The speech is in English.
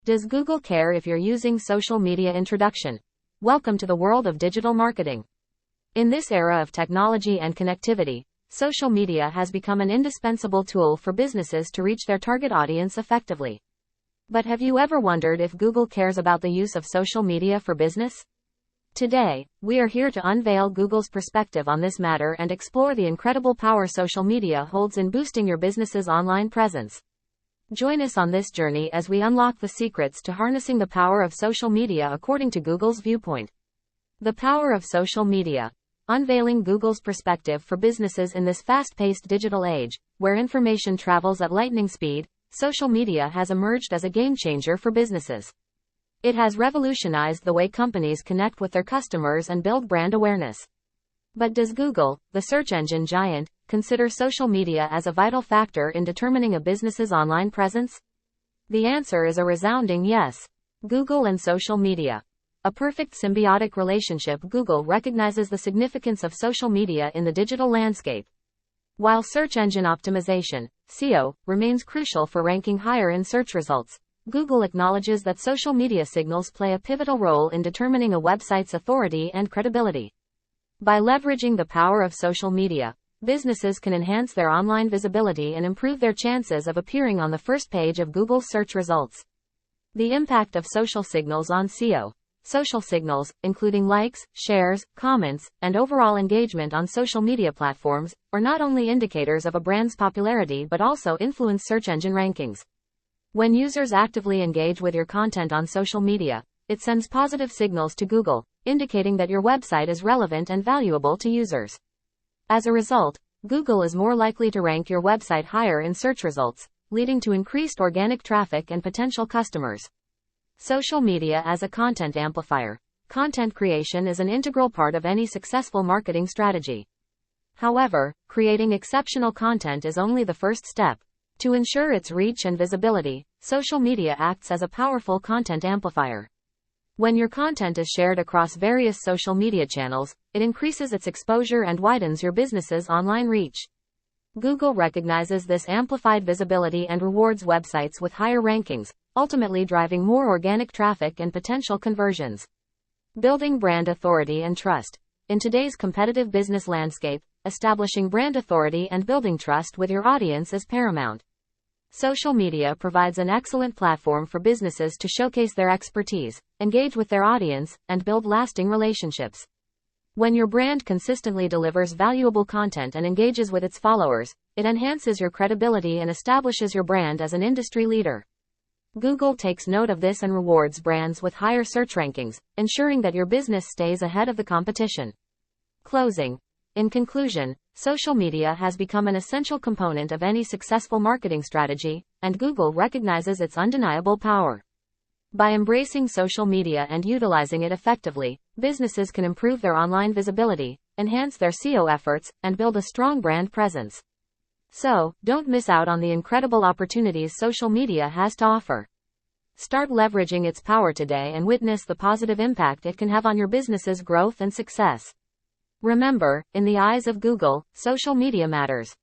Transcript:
Does Google care if you're using social media? Introduction. Welcome to the world of digital marketing. In this era of technology and connectivity, social media has become an indispensable tool for businesses to reach their target audience effectively. But have you ever wondered if Google cares about the use of social media for business? Today, we are here to unveil Google's perspective on this matter and explore the incredible power social media holds in boosting your business's online presence. Join us on this journey as we unlock the secrets to harnessing the power of social media according to Google's viewpoint. The power of social media. Unveiling Google's perspective for businesses in this fast-paced digital age, where information travels at lightning speed, social media has emerged as a game-changer for businesses. It has revolutionized the way companies connect with their customers and build brand awareness. But does Google, the search engine giant, consider social media as a vital factor in determining a business's online presence? The answer is a resounding yes. Google and social media. A perfect symbiotic relationship. Google recognizes the significance of social media in the digital landscape. While search engine optimization, SEO, remains crucial for ranking higher in search results, Google acknowledges that social media signals play a pivotal role in determining a website's authority and credibility. By leveraging the power of social media, businesses can enhance their online visibility and improve their chances of appearing on the first page of Google's search results. The impact of social signals on SEO. Social signals, including likes, shares, comments, and overall engagement on social media platforms, are not only indicators of a brand's popularity but also influence search engine rankings. When users actively engage with your content on social media, it sends positive signals to Google, indicating that your website is relevant and valuable to users. As a result, Google is more likely to rank your website higher in search results, leading to increased organic traffic and potential customers. Social media as a content amplifier. Content creation is an integral part of any successful marketing strategy. However, creating exceptional content is only the first step. To ensure its reach and visibility, social media acts as a powerful content amplifier. When your content is shared across various social media channels, it increases its exposure and widens your business's online reach. Google recognizes this amplified visibility and rewards websites with higher rankings, ultimately driving more organic traffic and potential conversions. Building brand authority and trust. In today's competitive business landscape, establishing brand authority and building trust with your audience is paramount. Social media provides an excellent platform for businesses to showcase their expertise, engage with their audience, and build lasting relationships. When your brand consistently delivers valuable content and engages with its followers, it enhances your credibility and establishes your brand as an industry leader. Google takes note of this and rewards brands with higher search rankings, ensuring that your business stays ahead of the competition. Closing. In conclusion, social media has become an essential component of any successful marketing strategy, and Google recognizes its undeniable power. By embracing social media and utilizing it effectively, businesses can improve their online visibility, enhance their SEO efforts, and build a strong brand presence. So, don't miss out on the incredible opportunities social media has to offer. Start leveraging its power today and witness the positive impact it can have on your business's growth and success. Remember, in the eyes of Google, social media matters.